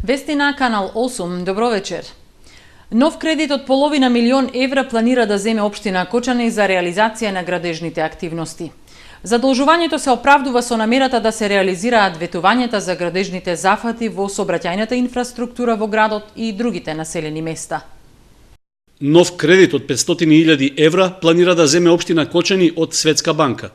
Вести на Канал 8, добро вечер. Нов кредит од половина милион евра планира да земе општина Кочани за реализација на градежните активности. Задолжувањето се оправдува со намерата да се реализираат ветувањата за градежните зафати во сообраќајната инфраструктура во градот и другите населени места. Нов кредит од 500.000 евра планира да земе општина Кочани од Светска банка.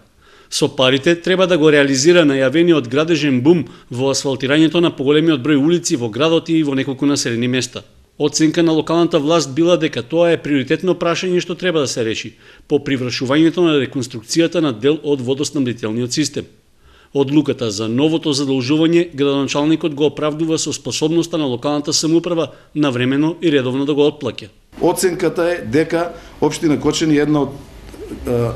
Со парите треба да го реализира најавениот градежен бум во асфалтирањето на поголемиот број улици во градот и во неколку населени места. Оценка на локалната власт била дека тоа е приоритетно прашање што треба да се реши по привршувањето на реконструкцијата на дел од водоснабдителниот систем. Одлуката за новото задолжување градоначалникот го оправдува со способноста на локалната самоуправа навремено и редовно да го отплаќа. Оценката е дека општина Кочани е една од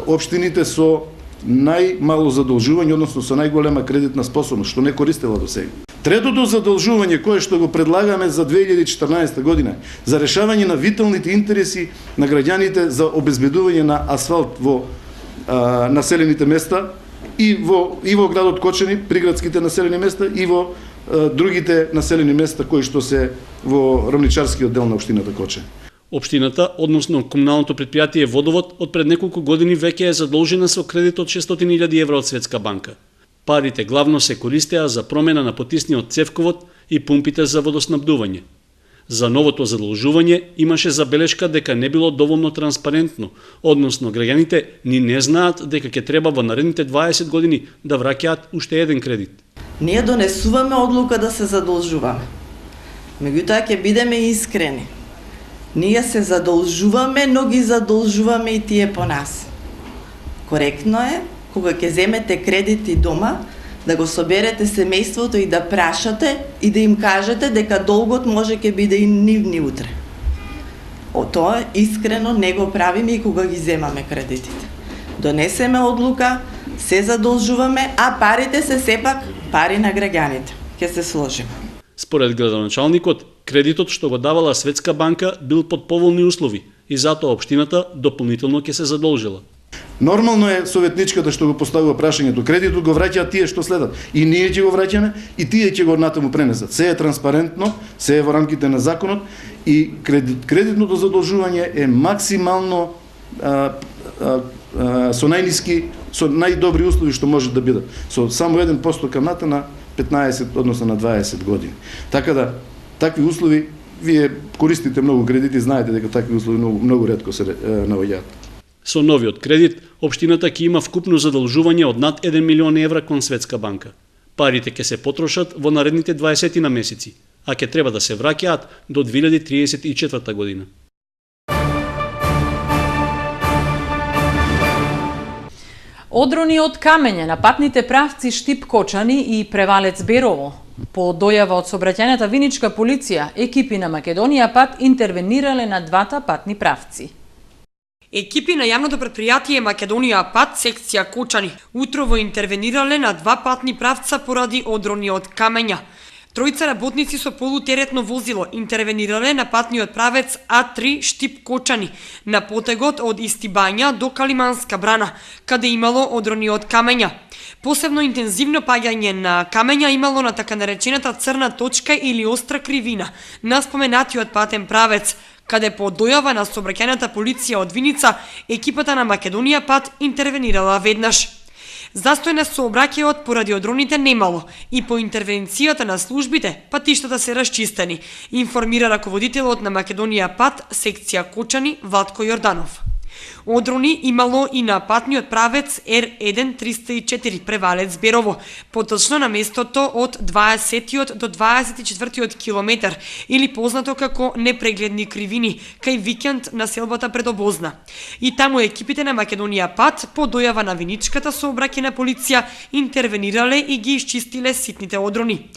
општините со најмало задолжување, односно со најголема кредитна способност, што не користела до сега. Третото задолжување кое што го предлагаме за 2014 година за решавање на виталните интереси на граѓаните за обезбедување на асфалт во населените места и во градот Кочани, приградските населени места и во другите населени места кои што се во рамничарскиот дел на општината Кочани. Општината, односно комуналното предпријатие Водовод, од пред неколку години веќе е задолжена со кредит од 600.000 евра од Светска банка. Парите главно се користеа за промена на потисниот цевковод и пумпите за водоснабдување. За новото задолжување имаше забелешка дека не било доволно транспарентно, односно граѓаните ни не знаат дека ќе треба во наредните 20 години да враќаат уште еден кредит. Ние донесуваме одлука да се задолжуваме. Меѓутоа ќе бидеме искрени. Ние се задолжуваме, но ги задолжуваме и тие по нас. Коректно е, кога ќе земете кредити дома, да го соберете семејството и да прашате и да им кажете дека долгот може ќе биде и нивни утре. Тоа искрено не го правиме и кога ги земаме кредитите. Донесеме одлука, се задолжуваме, а парите се сепак пари на граѓаните. Ќе се сложиме. Според градоначалникот, кредитот што го давала Светска банка бил под поволни услови и затоа општината дополнително ќе се задолжила. Нормално е советничката што го поставува прашањето, кредитот го враќаат тие што следат. И ние ќе го враќаме и тие ќе го натаму пренесат. Се е транспарентно, се е во рамките на законот и кредитното задолжување е максимално со најниски, со најдобри услови што може да бидат. Со само 1% камната на 15, односно на 20 години. Така да, такви услови, вие користите многу кредити, знаете дека такви услови многу ретко се наоѓаат. Со новиот кредит, општината ќе има вкупно задолжување од над 1 милион евра кон Светска банка. Парите ќе се потрошат во наредните 20 на месеци, а ќе треба да се враќаат до 2034 година. Одрони од камење на патните правци Штип Кочани и Превалец Берово. По дојава од сообраќајната виничка полиција, екипи на Македонија Пат интервенирале на двата патни правци. Екипи на јавното предпријатие Македонија Пат, секција Кочани, утрово интервенирале на два патни правца поради одрони од камења. Тројца работници со полутеретно возило интервенирале на патниот правец А3 Штип Кочани на потегот од Истибања до Калиманска брана, каде имало одрони од камења. Посебно интензивно паѓање на камења имало на така наречената црна точка или остра кривина на споменатиот патен правец, каде по дојава на сообраќајната полиција од Виница, екипата на Македонија Пат интервенирала веднаш. Застој на сообраќајот поради одроните немало и по интервенцијата на службите патиштата се расчистени, информира раководителот на Македонија Пат, секција Кочани, Владко Јорданов. Одрони имало и на патниот правец R1304 Превалец Берово, поточно на местото од 20 до 24 километар или познато како непрегледни кривини, кај викенд на селбата Предобозна. И таму екипите на Македонија Пат по дојава на виничката сообраќајна полиција интервенирале и ги исчистиле ситните одрони.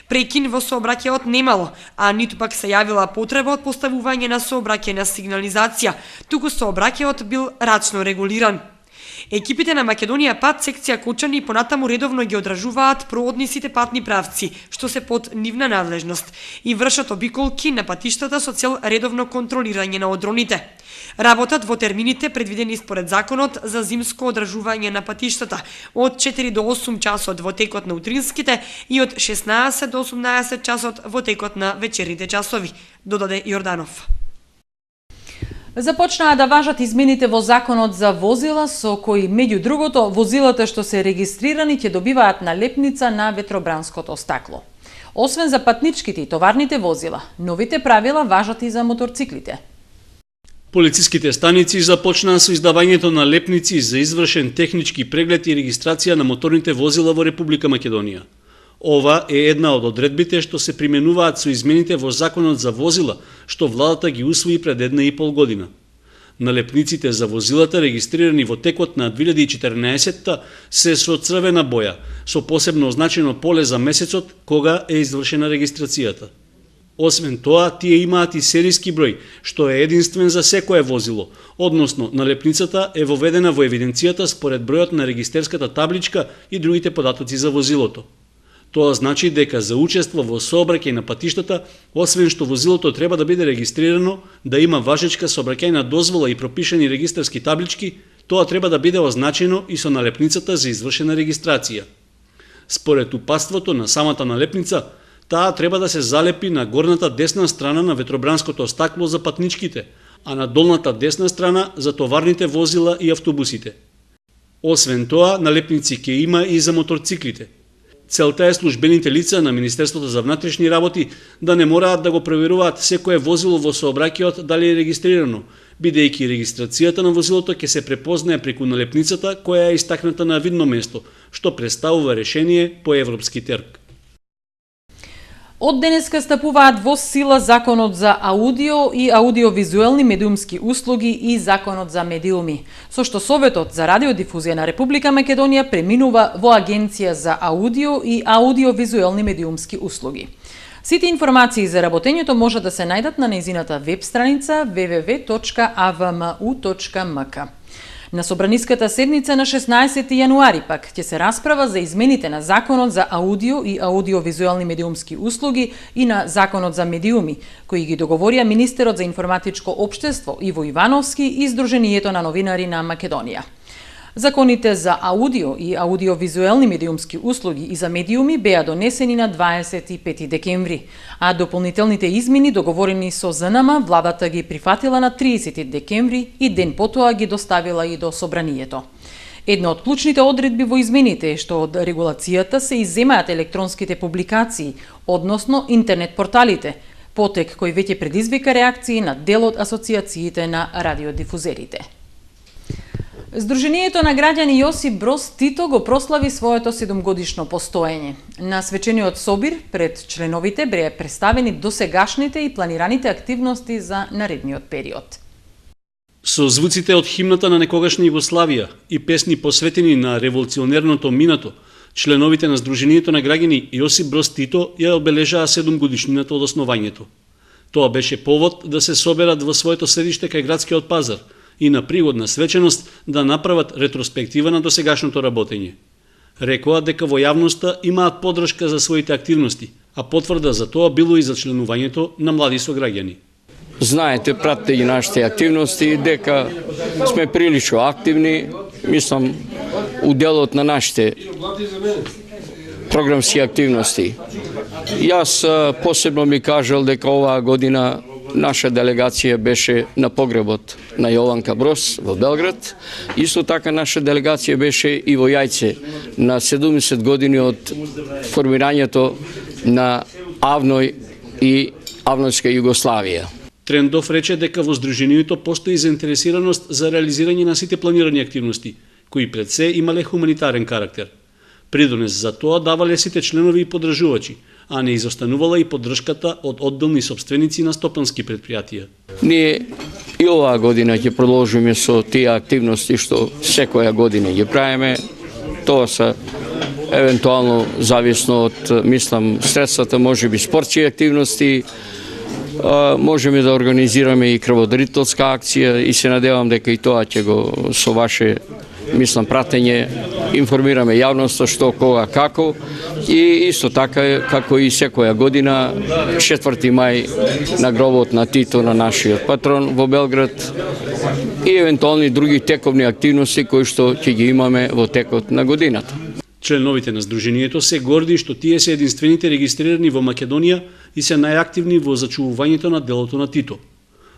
Прекин во сообраќајот немало, а ниту пак се јавила потреба од поставување на сообраќајна сигнализација, туку сообраќајот бил рачно регулиран. Екипите на Македонија пат секција Кочани понатаму редовно ги одражуваат проводни сите патни правци, што се под нивна надлежност, и вршат обиколки на патиштата со цел редовно контролирање на одроните. Работат во термините предвидени според законот за зимско одражување на патиштата од 4 до 8 часот во текот на утринските и од 16 до 18 часот во текот на вечерните часови, додаде Јорданов. Започнаа да важат измените во законот за возила, со кои, меѓу другото, возилата што се регистрирани ќе добиваат налепница на ветробранското стакло. Освен за патничките и товарните возила, новите правила важат и за моторциклите. Полициските станици започнаа со издавањето на лепници за извршен технички преглед и регистрација на моторните возила во Република Македонија. Ова е една од одредбите што се применуваат со измените во Законот за возила, што владата ги усвои пред 1,5 година. Налепниците за возилата регистрирани во текот на 2014 се со црвена боја, со посебно означено поле за месецот кога е извршена регистрацијата. Освен тоа, тие имаат и серијски број, што е единствен за секое возило, односно налепницата е воведена во евиденцијата според бројот на регистерската табличка и другите податоци за возилото. Тоа значи дека за учество во сообраќај на патиштата, освен што возилото треба да биде регистрирано, да има важечка сообраќајна дозвола и пропишани регистарски таблички, тоа треба да биде означено и со налепницата за извршена регистрација. Според упатството на самата налепница, таа треба да се залепи на горната десна страна на ветробранското стакло за патничките, а на долната десна страна за товарните возила и автобусите. Освен тоа, налепници ќе има и за моторциклите. Целта е службените лица на Министерството за внатрешни работи да не мораат да го проверуваат секое возило во сообраќајот дали е регистрирано, бидејќи регистрацијата на возилото ќе се препознае преку налепницата која е истакната на видно место, што представува решение по европски терк. Од денеска стапуваат во сила Законот за аудио и аудиовизуелни медиумски услуги и Законот за медиуми, со што Советот за радиодифузија на Република Македонија преминува во Агенција за аудио и аудиовизуелни медиумски услуги. Сите информации за работењето може да се најдат на нејзината веб страница www.avmu.mk. На собраниската седница на 16 јануари пак ќе се расправа за измените на Законот за аудио и аудиовизуелни медиумски услуги и на Законот за медиуми, кои ги договорија Министерот за информатичко општество Иво Ивановски и Сдруженијето на новинари на Македонија. Законите за аудио и аудиовизуелни медиумски услуги и за медиуми беа донесени на 25 декември, а дополнителните измени договорени со ЗНМ владата ги прифатила на 30 декември и ден потоа ги доставила и до собранието. Една од клучните одредби во измените е што од регулацијата се изземаат електронските публикации, односно интернет порталите, потек кој веќе предизвика реакции на дел од асоциациите на радиодифузерите. Сдруженијето на граѓани Јосип Броз Тито го прослави своето 7-годишно постоење. На свечениот собир пред членовите беа представени досегашните и планираните активности за наредниот период. Со звуците од химната на некогашна Југославија и песни посветени на револуционерното минато, членовите на Сдруженијето на граѓани Јосип Броз Тито ја обележаа 7-годишнината од основањето. Тоа беше повод да се соберат во своето седиште кај градскиот пазар и на пригодна свеченост да направат ретроспектива на досегашното работење. Рекоа дека во јавноста имаат поддршка за своите активности, а потврда за тоа било и за членувањето на млади сограѓани. Знаете, пратите ги нашите активности, дека сме прилично активни, мислам, у делот на нашите програмски активности. Јас посебно ми кажал дека оваа година наша делегација беше на погребот на Јованка Броз во Белград. Исто така наша делегација беше и во Јајце на 70 години од формирањето на Авној и Авнојска Југославија. Трендов рече дека во Сдруженијето постои заинтересираност за реализирање на сите планирани активности, кои пред се имале хуманитарен карактер. Придонес за тоа давале сите членови и поддржувачи, а не изостанувала и поддршката од одделни сопственици на стопански предпријатија. Ние и оваа година ќе продолжиме со тие активности што секоја година ги правиме. Тоа се евентуално зависно од, мислам, средствата, можеби спортски активности, можеме да организираме и крводарителска акција и се надевам дека и тоа ќе го со ваше мислам, пратење, информираме јавноста што, кога, како и исто така како и секоја година 4. мај на гробот на Тито, на нашиот патрон во Белград и евентуални други тековни активности кои што ќе ги имаме во текот на годината. Членовите на Сдруженијето се горди што тие се единствените регистрирани во Македонија и се најактивни во зачувувањето на делото на Тито.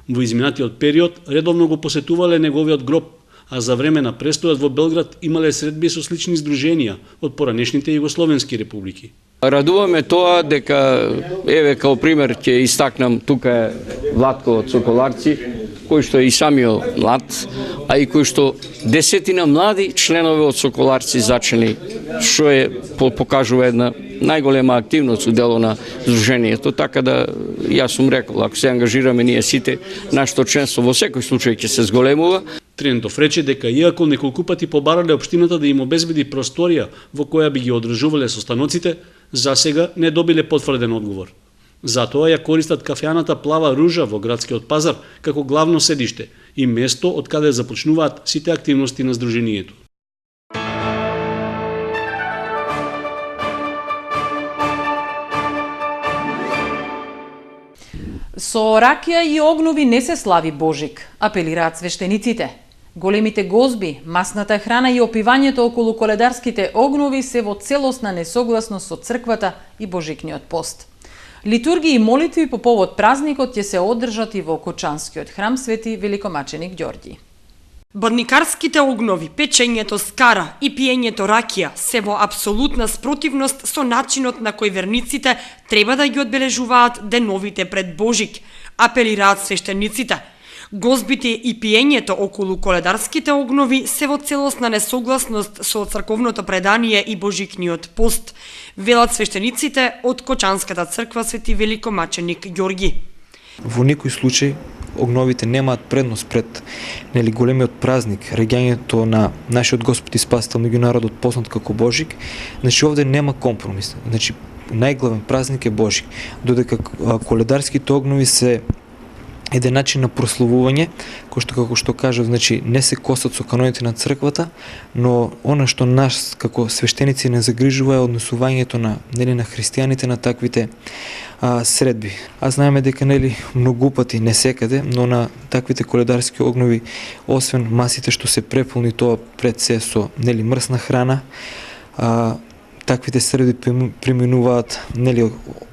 Во изминатиот период редовно го посетувале неговиот гроб, а за време на престојот во Белград имале средби со слични здруженија од поранешните југословенски републики. Радуваме тоа дека, еве као пример ќе истакнам, тука е Владко од Соколарци, кој што е и самиот млад, а и кој што десетина млади членови од Соколарци зачини, што е покажува една најголема активност у дело на Сдруженијето, така да јас сум рекол, ако се ангажираме ние сите, нашето членство во секој случај ќе се зголемува. Трентов рече дека иако неколку пати побарале општината да им обезбеди просторија во која би ги одржувале состаноците, засега не добиле потврден одговор. Затоа ја користат кафеаната Плава ружа во градскиот пазар како главно седиште и место од каде започнуваат сите активности на Сдруженијето. Со ракија и огнови не се слави Божик, апелираат свештениците. Големите гозби, масната храна и опивањето околу коледарските огнови се во целосна несогласност со црквата и Божикниот пост. Литургии и молитви по повод празникот ќе се одржат и во Кочанскиот храм Свети Великомаченик Ѓорѓи. Бадникарските огнови, печењето скара и пиењето ракија се во апсолутна спротивност со начинот на кој верниците треба да ги одбележуваат деновите пред Божик, апелираат свештениците. Гозбите и пиењето околу коледарските огнови се во целосна несогласност со црковното предание и Божикниот пост, велат свештениците од Кочанската црква Свети Великомаченик Ѓорѓи. Во никој случај огновите немаат предност пред големиот празник, реѓањето на нашиот Господ и Спасител меѓу народот познат како Божик. Значи овде нема компромис. Значи најглавен празник е Божик, додека коледарските огнови се еден начин на прославување, кој што како што кажав, значи не се косат со каноните на црквата, но она што нас како свештеници не загрижува е однесувањето на на христијаните на таквите средби. А знаеме дека многу пати, не секаде, но на таквите коледарски огнови, освен масите што се преполни, тоа пред се со мрсна храна, таквите средби преминуваат,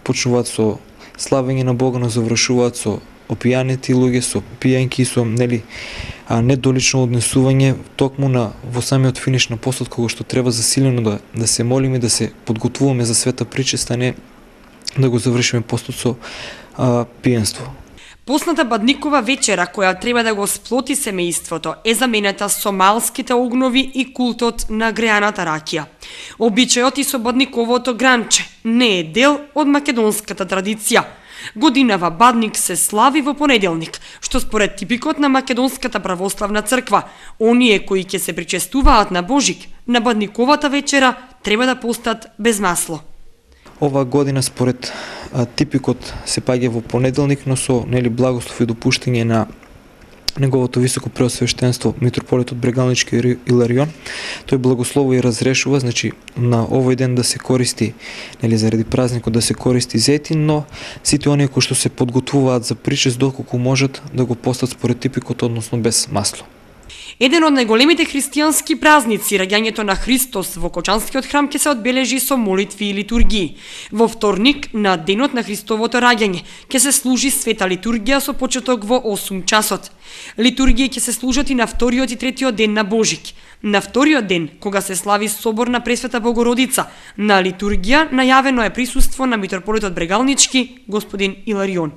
почнуваат со славење на Бога, но завршуваат со опијаните луѓе, со пијанки, со недолично однесување токму во самиот финиш на постот, кога што треба засилено да се молиме, да се подготвуваме за света причеста, не да го завршиме постот со пијанство. Посната бадникова вечера, која треба да го сплоти семејството, е заменета со малските огнови и култот на греаната ракија. Обичајот и со бадниковото гранче не е дел од македонската традиција. Годинава Бадник се слави во понеделник, што според типикот на Македонската православна црква, оние кои ќе се причестуваат на Божик, на Бадниковата вечера, треба да постат без масло. Оваа година според типикот се паѓа во понеделник, но со благослов и допуштање на неговото високо преосвештенство митрополитот Брегалнички Иларион, тој благословува и разрешува, значи на овој ден да се користи, заради празникот да се користи зетин, но сите оние кои што се подготвуваат за причест доколку можат да го постат според типикот, односно без масло. Еден од најголемите христијански празници, раѓањето на Христос во Кочанскиот храм, ќе се одбележи со молитви и литургии. Во вторник, на денот на Христовото раѓање, ќе се служи света литургија со почеток во 8 часот. Литургии ќе се служат и на вториот и третиот ден на Божик. На вториот ден, кога се слави собор на Пресвета Богородица, на литургија најавено е присуство на митрополитот Брегалнички, господин Иларион.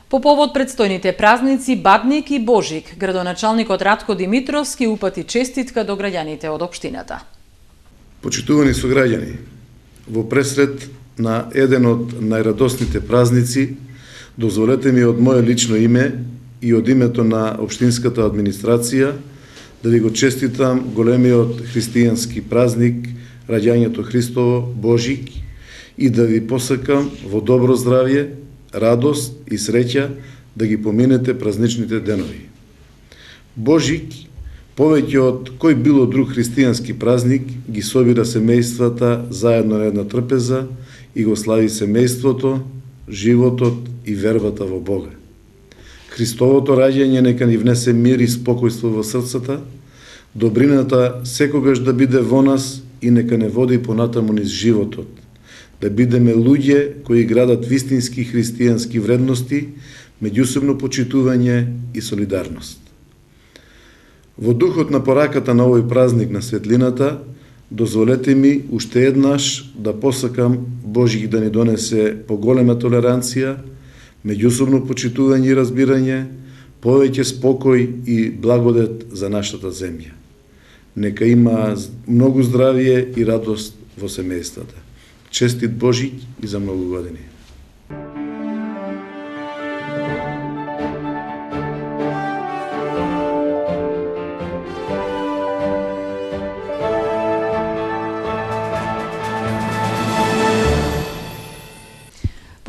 По повод предстојните празници Бадник и Божик, градоначалникот Радко Димитровски упати честитка до граѓаните од општината. Почитувани сограѓани, во пресред на еден од најрадосните празници, дозволете ми од моје лично име и од името на општинската администрација да ви го честитам големиот христијански празник, раѓањето Христово, Божик, и да ви посакам во добро здравје, радост и среќа да ги поминете празничните денови. Божик Повеќе од кој било друг христијански празник ги собира семејствата заедно на една трпеза и го слави семејството, животот и вербата во Бога. Христовото раѓање нека ни внесе мир и спокојство во срцата, добрината секогаш да биде во нас и нека не води понатаму низ животот, да бидеме луѓе кои градат вистински христијански вредности, меѓусебно почитување и солидарност. Во духот на пораката на овој празник на светлината, дозволете ми уште еднаш да посакам Божик да ни донесе поголема толеранција, меѓусобно почитување и разбирање, повеќе спокој и благодет за нашата земја. Нека има многу здравие и радост во семејствата. Честит Божик и за многу години.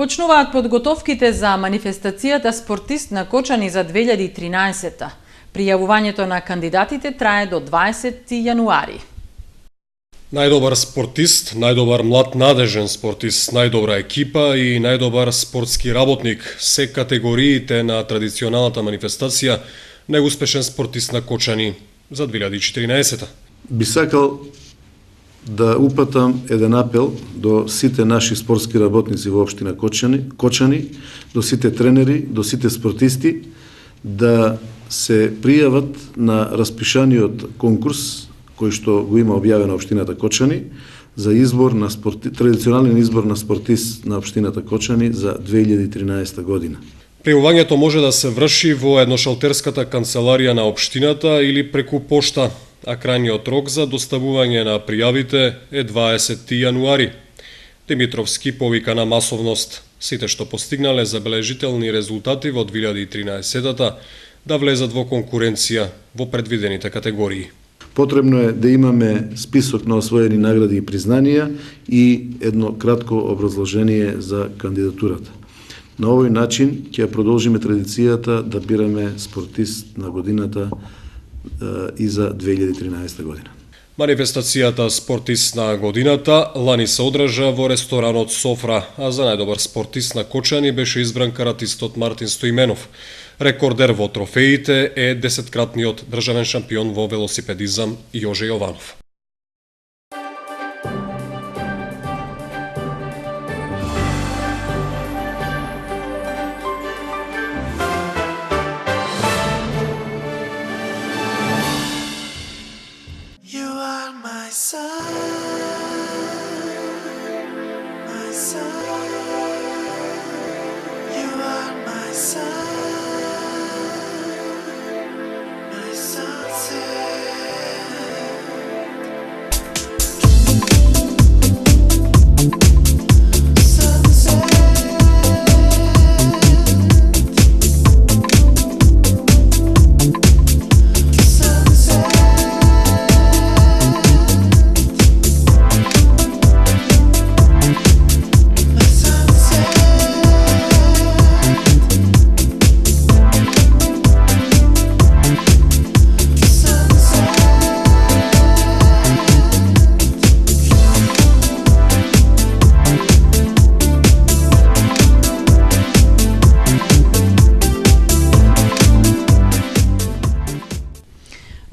Почнуваат подготовките за манифестацијата Спортист на Кочани за 2013-та. Пријавувањето на кандидатите трае до 20 јануари. Најдобар спортист, најдобар млад надежен спортист, најдобра екипа и најдобар спортски работник, се категориите на традиционалната манифестација најуспешен спортист на Кочани за 2014-та. Би сакал да упатам еден апел до сите наши спортски работници во општина Кочани, до сите тренери, до сите спортисти, да се пријават на распишаниот конкурс кој што го има објавено општината Кочани за избор на традиционален избор на спортист на општината Кочани за 2013 година. Пријавувањето може да се врши во едношалтерската канцеларија на општината или преку пошта, а крајниот рок за доставување на пријавите е 20 јануари. Димитровски повика на масовност сите што постигнале забележителни резултати во 2013-та да влезат во конкуренција во предвидените категории. Потребно е да имаме список на освоени награди и признанија и едно кратко образложение за кандидатурата. На овој начин ќе продолжиме традицијата да бираме спортист на годината и за 2013 година. Манифестацијата Спортист на годината лани се одржа во ресторанот Софра, а за најдобар спортист на Кочани беше избран каратистот Мартин Стоименов. Рекордер во трофеите е 10-кратниот државен шампион во велосипедизам Јоже Јованов.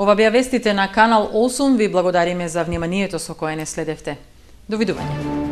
Ова беа вестите на Канал 8. Ви благодариме за вниманието со кое не следевте. Довидување.